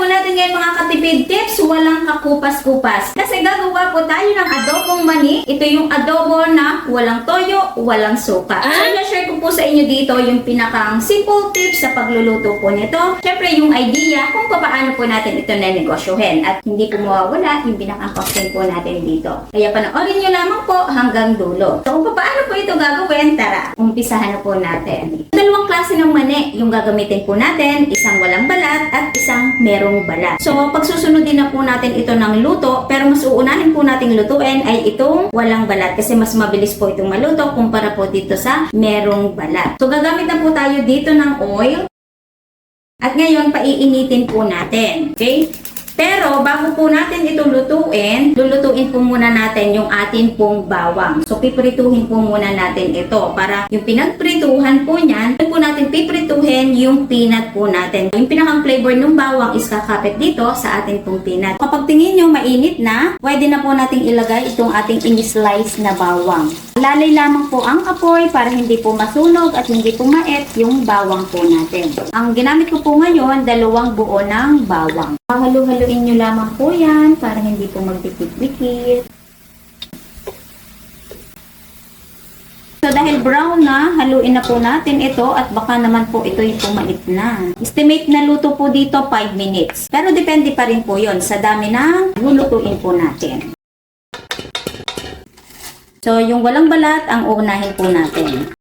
natin ngayon mga katipid tips, walang kakupas-kupas. Kasi gagawa po tayo ng adobong mani. Ito yung adobo na walang toyo, walang suka. So, i-share ko po sa inyo dito yung pinakang simple tips sa pagluluto po nito. Syempre yung idea kung paano po natin ito nenegosyohin. At hindi po mawawala yung pinakang costing po natin dito. Kaya panoorin nyo lamang po hanggang dulo. So kung paano po ito gagawin, tara, umpisahan na po natin. Dalawang klase ng mani yung gagamitin po natin, isang walang balat at isang merong balat. So pagsusunodin na po natin ito ng luto, pero mas uunahin po nating lutuin ay itong walang balat kasi mas mabilis po itong maluto kumpara po dito sa merong balat. So gagamit na po tayo dito ng oil at ngayon paiinitin po natin. Okay? Pero bago po natin ito lulutuin po muna natin yung atin pong bawang. So piprituhin po muna natin ito para yung pinagprituhan po niyan, po natin piprituhin yung peanut po natin. Yung pinakang flavor ng bawang is kakapit dito sa atin pong peanut. Kapag tingin nyo mainit na, pwede na po nating ilagay itong ating in-slice na bawang. Lalay lamang po ang apoy para hindi po masunog at hindi pumaet yung bawang po natin. Ang ginamit ko po ngayon, 2 buo ng bawang. Halu-haluin nyo lamang po yan para hindi po magdikit-dikit. So dahil brown na, haluin na po natin ito at baka naman po ito'y pumait na. Estimate na luto po dito 5 minutes. Pero depende pa rin po yon sa dami ng lulutuin po natin. So yung walang balat ang uunahin po natin.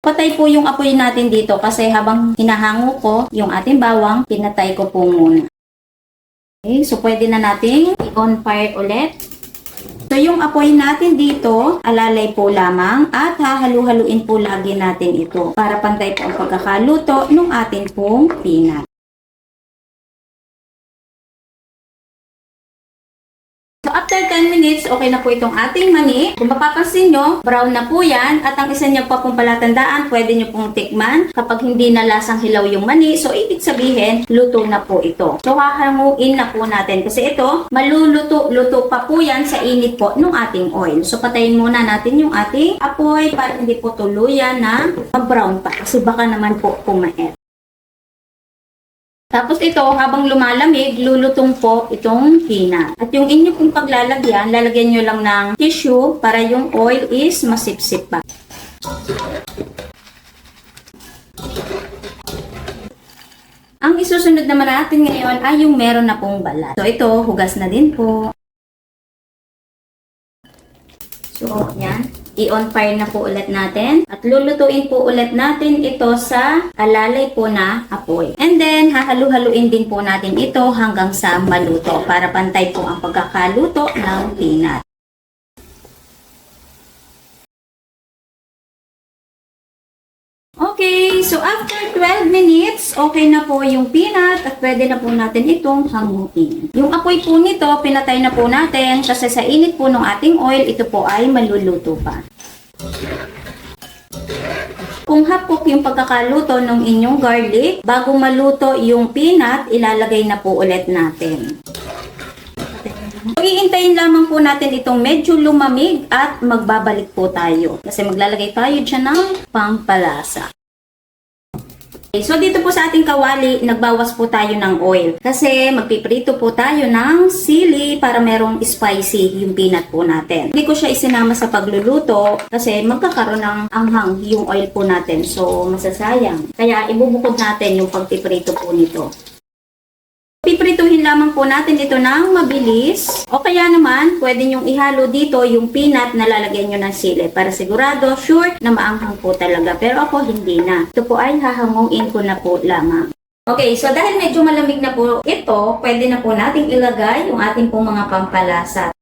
Patay po yung apoy natin dito kasi habang hinahango ko yung ating bawang, pinatay ko po muna. Okay, so pwede na nating i-on fire ulit. So yung apoy natin dito, alalay po lamang at hahalu-haluin po lagi natin ito para pantay po ang pagkakaluto ng atin pong peanut. So after 10 minutes, okay na po itong ating mani. Kung mapapansin nyo, brown na po yan. At ang isa niya pa pong palatandaan, pwede nyo pong tikman. Kapag hindi na lasang hilaw yung mani, so ibig sabihin, luto na po ito. So hahanguin na po natin. Kasi ito, maluluto pa po yan sa init po ng ating oil. So patayin muna natin yung ating apoy para hindi po tuluyan na brown pa. Kasi baka naman po pumait. Tapos ito, habang lumalamig, lulutong po itong peanut. At yung inyo pong paglalagyan, lalagyan nyo lang ng tissue para yung oil is masipsip pa. Ang isusunod naman natin ngayon ay yung meron na pong balat. So ito, hugas na din po. So, yan. I-on fire na po ulit natin. At lulutuin po ulit natin ito sa alalay po na apoy. And then, hahalu-haluin din po natin ito hanggang sa maluto para pantay po ang pagkakaluto ng peanut. Okay, so after 12 minutes, okay na po yung peanut at pwede na po natin itong hanguin. Yung apoy po nito, pinatay na po natin kasi sa init po ng ating oil, ito po ay maluluto pa. Kung hapok yung pagkakaluto ng inyong garlic, bago maluto yung peanut, ilalagay na po ulit natin. So, iintayin lamang po natin itong medyo lumamig at magbabalik po tayo. Kasi maglalagay tayo dyan ng pampalasa. Okay, so dito po sa ating kawali, nagbawas po tayo ng oil. Kasi magpiprito po tayo ng sili para merong spicy yung peanut po natin. Hindi ko siya isinama sa pagluluto kasi magkakaroon ng anghang yung oil po natin. So masasayang. Kaya ibubukod natin yung pagpiprito po nito. Piprituhin lamang po natin ito ng mabilis. O kaya naman, pwede nyong ihalo dito yung peanut na lalagyan nyo ng sili para sigurado, sure na maanghang po talaga. Pero ako hindi na. Ito po ay hahanguin ko na po lamang. Okay, so dahil medyo malamig na po ito, pwede na po nating ilagay yung ating pong mga pampalasa.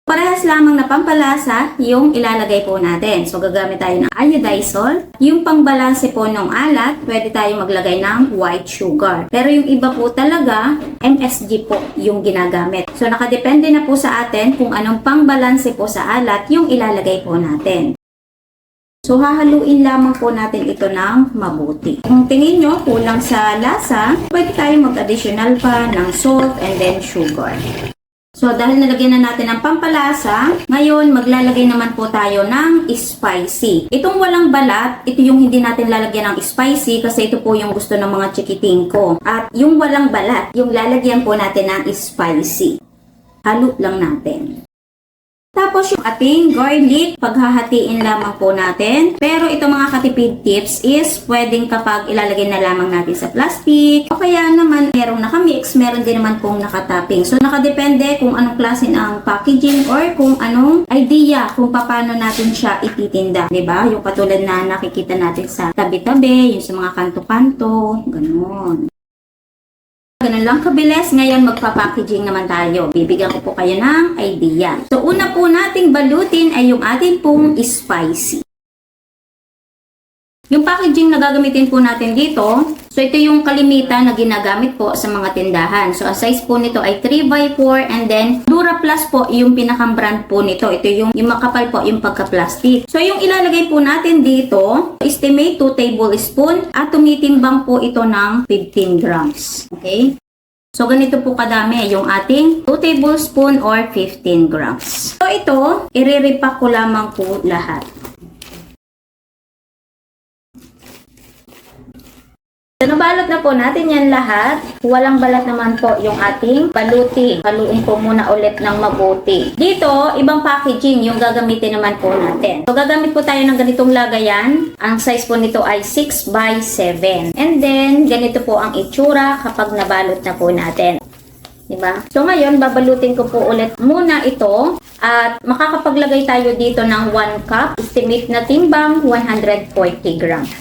Parehas lamang na pampalasa yung ilalagay po natin. So, gagamit tayo ng iodized salt. Yung pangbalanse po ng alat, pwede tayo maglagay ng white sugar. Pero yung iba po talaga, MSG po yung ginagamit. So, nakadepende na po sa atin kung anong pangbalanse po sa alat yung ilalagay po natin. So, hahaluin lamang po natin ito ng mabuti. Kung tingin nyo kulang sa lasa, pwede tayo mag-additional pa ng salt and then sugar. So, dahil nalagyan na natin ng pampalasa, ngayon maglalagay naman po tayo ng spicy. Itong walang balat, ito yung hindi natin lalagyan ng spicy kasi ito po yung gusto ng mga chikiting ko. At yung walang balat, yung lalagyan po natin ng spicy. Halo lang natin. Tapos yung ating garlic, paghahatiin lamang po natin. Pero ito mga katipid tips is pwedeng kapag ilalagay na lamang natin sa plastic. O kaya naman merong nakamix, meron din naman pong nakatapping. So nakadepende kung anong klase ng packaging or kung anong idea kung paano natin siya ititinda. Diba? Yung katulad na nakikita natin sa tabi-tabi, yung sa mga kanto-kanto, ganun. Ganun lang kabilis. Ngayon magpa-packaging naman tayo. Bibigyan ko po kayo ng idea. So una po nating balutin ay yung ating pong spicy. Yung packaging na gagamitin po natin dito, so ito yung kalimitan na ginagamit po sa mga tindahan. So ang size po nito ay 3x4 and then Dura Plus po yung pinakang brand po nito. Ito yung makapal po yung pagka-plastic. So yung ilalagay po natin dito, estimate 2 tablespoon at tumitimbang po ito ng 15 grams. Okay? So ganito po kadami yung ating 2 tablespoon or 15 grams. So ito, iriripak ko lamang po lahat. So, nabalot na po natin yan lahat. Walang balat naman po yung ating baluti. Haluin po muna ulit ng mabuti. Dito, ibang packaging yung gagamitin naman po natin. So, gagamit po tayo ng ganitong lagayan. Ang size po nito ay 6x7. And then, ganito po ang itsura kapag nabalot na po natin. Diba? So, ngayon, babalutin ko po ulit muna ito. At makakapaglagay tayo dito ng 1 cup. Estimate na timbang, 140 grams.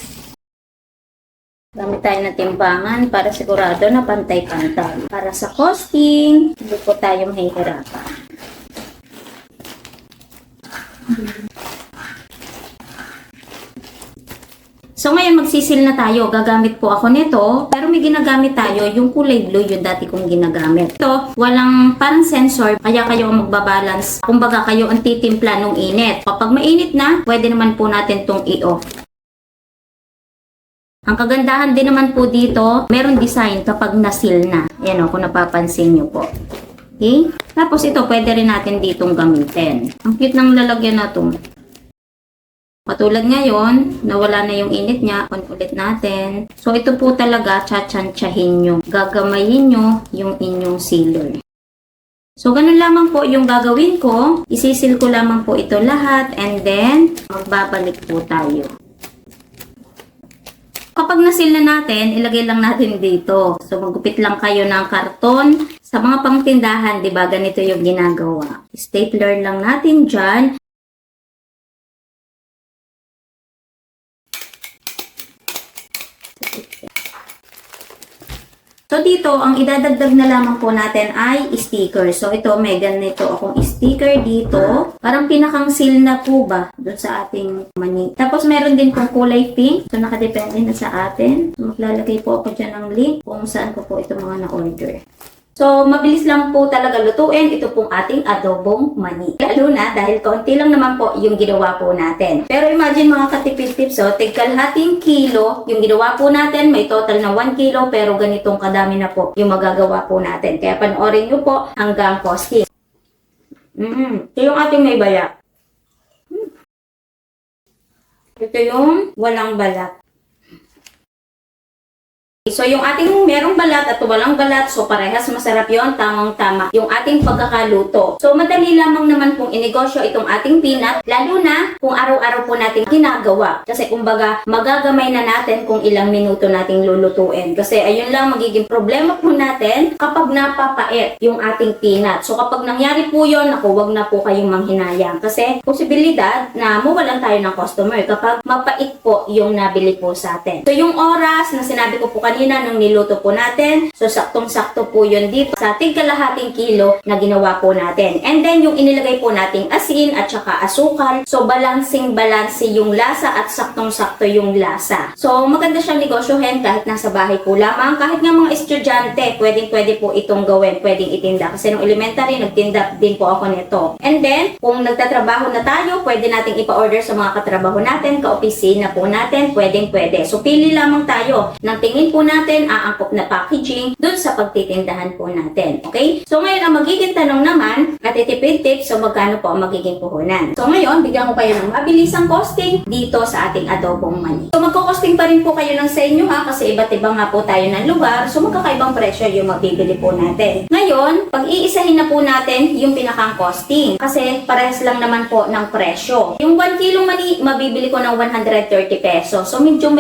Gamit tayo ng timbangan para sigurado na pantay-pantay. Para sa costing, hindi po tayo mahihirapan. So ngayon magsisil na tayo. Gagamit po ako nito. Pero may ginagamit tayo. Yung kulay blue yung dati kong ginagamit. Ito, walang parang sensor. Kaya kayo ang magbabalance. Kumbaga kayo ang titimpla nung init. Kapag mainit na, pwede naman po natin itong i-off. Ang kagandahan din naman po dito, meron design kapag nasil na. Yan o, kung napapansin nyo po. Okay? Tapos ito, pwede rin natin ditong gamitin. Ang cute ng lalagyan na to. Patulad ngayon, nawala na yung init niya. On ulit natin. So ito po talaga, tsatsantsahin nyo. Gagamayin nyo yung inyong sealer. So ganun lamang po yung gagawin ko. Isisil ko lamang po ito lahat. And then, magbabalik po tayo. Kapag nasil na natin, ilagay lang natin dito. So, magupit lang kayo ng karton. Sa mga pangtindahan, di ba, ganito yung ginagawa. Stapler lang natin dyan. So, dito, ang idadagdag na lamang po natin ay sticker. So, ito, may ganito akong sticker dito. Parang pinakang seal na po ba doon sa ating mani. Tapos, meron din pong kulay pink. So, nakadepende na sa atin. So, maglalagay po ako dyan ng link kung saan ko po ito mga na-order. So, mabilis lang po talaga lutuin ito pong ating adobong mani. Lalo na dahil konti lang naman po yung ginawa po natin. Pero imagine mga katipid tips, tigkalahating kilo yung ginawa po natin. May total na 1 kilo pero ganitong kadami na po yung magagawa po natin. Kaya panoorin nyo po hanggang costing. Ito yung ating may balat. Ito yung walang balat. So, yung ating merong balat at walang balat, so parehas masarap yon, tamang-tama yung ating pagkakaluto. So, madali lamang naman pong inegosyo itong ating peanut, lalo na kung araw-araw po natin ginagawa. Kasi kumbaga, magagamay na natin kung ilang minuto nating lulutuin. Kasi ayun lang magiging problema po natin kapag napapait yung ating peanut. So, kapag nangyari po yun, naku, wag na po kayong manghinayang. Kasi, posibilidad na mawalan tayo ng customer kapag mapait po yung nabili po sa atin. So, yung oras na sinabi ko po kanina nung niluto po natin. So, saktong-sakto po yun dito sa tig-kalahating kilo na ginawa po natin. And then, yung inilagay po nating asin at saka asukal. So, balancing-balansi yung lasa at saktong-sakto yung lasa. So, maganda siyang negosyohin kahit nasa bahay po lamang. Kahit nga mga estudyante, pwedeng-pwede po itong gawin. Pwedeng itinda. Kasi nung elementary, nagtinda din po ako nito. And then, kung nagtatrabaho na tayo, pwede nating ipa-order sa mga katrabaho natin, ka-opisina po natin, pwedeng-pwede. So, pili lamang tayo ng tingin po po natin aangkop na packaging dun sa pagtitindahan po natin. Okay? So ngayon, ang magiging tanong naman, natitipid tips, so magkano po ang magiging puhunan. So ngayon, bigyan ko kayo ng mabilisang costing dito sa ating adobong mani. So magkukosting pa rin po kayo ng sa inyo ha, kasi iba't iba nga po tayo ng lugar, so magkakaibang presyo yung mabibili po natin. Ngayon, pag-iisahin na po natin yung pinakang costing, kasi parehas lang naman po ng presyo. Yung 1 kilong mani, mabibili ko ng 130 pesos. So medyo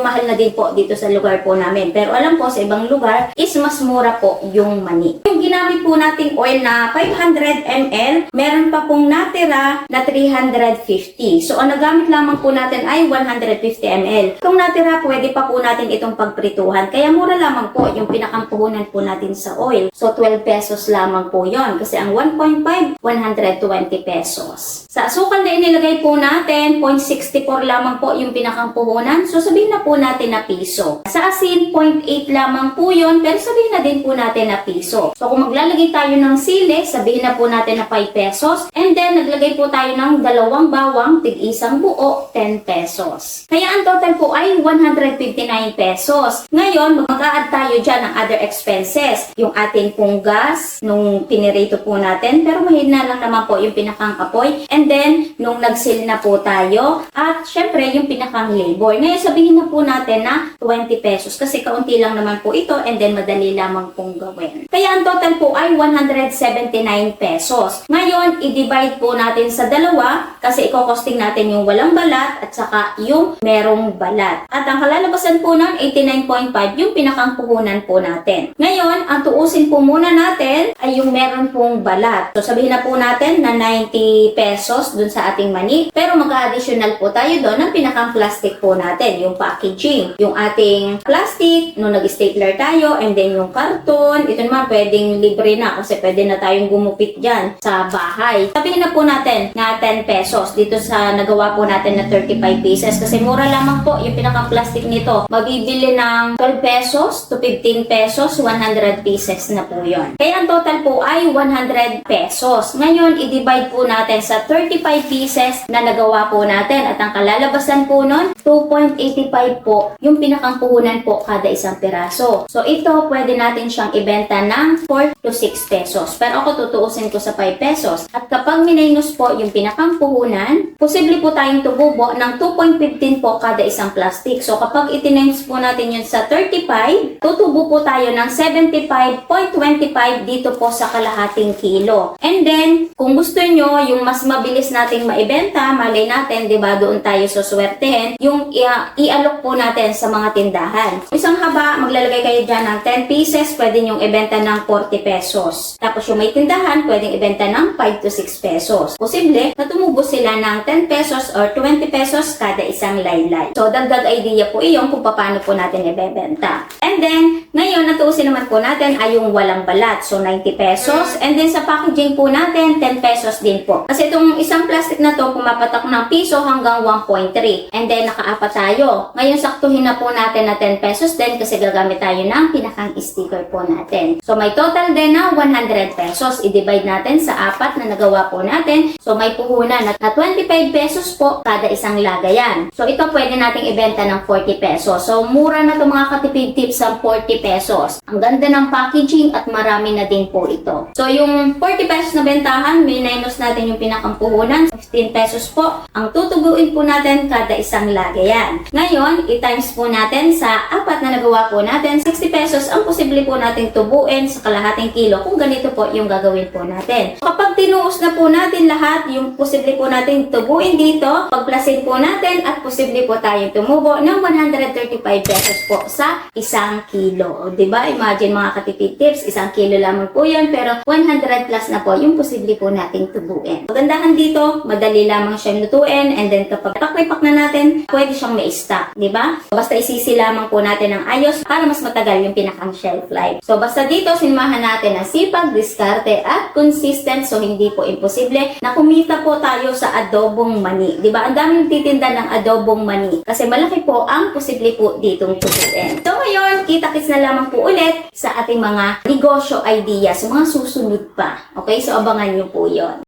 mahal na din po dito sa lugar po namin. Pero alam po, sa ibang lugar is mas mura po yung mani. Yung ginamit po nating oil na 500 ml, meron pa pong natira na 350. So ang nagamit lamang po natin ay 150 ml. Itong natira, pwede pa po natin itong pagprituhan. Kaya mura lamang po yung pinakampuhunan po natin sa oil. So 12 pesos lamang po yon, kasi ang 1.5, 120 pesos. Sa asukal na inilagay po natin, 0.64 lamang po yung pinakang puhunan. So sabihin na po natin na piso. Sa asin, 0.8 lamang po yun, pero sabihin na din po natin na piso. So kung maglalagay tayo ng sili, sabihin na po natin na 5 pesos. And then naglagay po tayo ng 2 bawang, tig-isang buo, 10 pesos. Kaya ang total po ay 159 pesos. Ngayon, mag-a-add tayo dyan ng other expenses. Yung ating pong gas, nung pinirito po natin, pero mahina lang naman po yung pinakang apoy. And then, nung nag-seal na po tayo, at syempre, yung pinakang labor. Ngayon, sabihin na po natin na 20 pesos kasi kaunti lang naman po ito and then madali lamang pong gawin. Kaya ang total po ay 179 pesos. Ngayon, i-divide po natin sa dalawa kasi i-costing natin yung walang balat at saka yung merong balat. At ang kalalabasan po nun, 89.5 yung pinakang puhunan po natin. Ngayon, ang tuusin po muna natin ay yung meron pong balat. So, sabihin na po natin na 90 pesos dun sa ating mani. Pero mag-additional po tayo doon ng pinakang plastic po natin, yung packaging. Yung ating plastic, nung nag-stapler tayo, and then yung karton, ito naman pwedeng libre na kasi pwede na tayong gumupit dyan sa bahay. Sabihin na po natin na 10 pesos dito sa nagawa po natin na 35 pieces kasi mura lamang po yung pinakang plastic nito. Mabibili ng 12 pesos to 15 pesos, 100 pieces na po yon. Kaya ang total po ay 100 pesos. Ngayon, i-divide po natin sa 35 pieces na nagawa po natin at ang kalalabasan po nun, 2.85 po yung pinakang puhunan po kada isang piraso. So ito, pwede natin siyang ibenta ng 4 to 6 pesos. Pero ako tutuusin ko sa 5 pesos. At kapag minus po yung pinakang puhunan, posible po tayong tububo ng 2.15 po kada isang plastic. So kapag itinames po natin yun sa 35, tutubo po tayo ng 75.25 dito po sa kalahating kilo. And then, kung gusto nyo yung mas mabilis nating maibenta, malay natin, di ba, doon tayo suswertehin, yung i-alok po natin sa mga tindahan. Isang haba, maglalagay kayo dyan ng 10 pieces, pwede nyong ibenta ng 40 pesos. Tapos yung may tindahan, pwedeng ibenta ng 5 to 6 pesos. Posible na tumubo sila ng 10 pesos or 20 pesos kada isang laylay. So, dagdag idea po iyon kung paano po natin ibebenta. And then, ngayon, natuusin naman po natin ay yung walang balat. So, 90 pesos. And then, sa packaging po natin, 10 pesos din po. Kasi itong isang plastic na to, pumapatak ng piso hanggang 1.3. And then, nakaapat tayo. Ngayon, saktuhin na po natin na 10 pesos din kasi gagamit tayo ng pinakang sticker po natin. So, may total din na 100 pesos. I-divide natin sa apat na nagawa po natin. So, may puhunan na 25 pesos po kada isang lagayan. So, ito pwede nating ibenta ng 40 pesos. So, mura na ito mga katipid tips ang 40 pesos. Ang ganda ng packaging at marami na din po ito. So, yung 40 pesos na bentahan, minus natin yung pinakang puhunan. 15 pesos po. Ang tutubuin po natin kada isang lagayan. Ngayon, i-times po natin sa apat na nagawa po natin. 60 pesos ang posible po nating tubuin sa kalahating kilo kung ganito po yung gagawin po natin. Kapag tinuos na po natin lahat, yung posible po natin tubuin dito, pagplasin po natin at posible po tayong tumubo ng 135 pesos po sa isang kilo. O, diba? Imagine mga katipid tips, isang kilo lamang po yan, pero 100 plus na po yung posible po nating tubuin. Magandahan dito, madali lamang siyang lutuin, and then kapag pakripak na natin, pwede siyang ma-stock, diba? Basta isisi lamang po natin ng ayos para mas matagal yung pinakang shelf life. So, basta dito, sinamahan natin ang sipag, diskarte, at consistent, so hindi po imposible na kumita po tayo sa adobong mani. Diba? Ang daming titinda ng adobong mani kasi malaki po ang posible po ditong tubuin. So, ngayon, kita-kits na lamang po ulit sa ating mga negosyo ideas, mga susunod pa. Okay? So, abangan nyo po yon.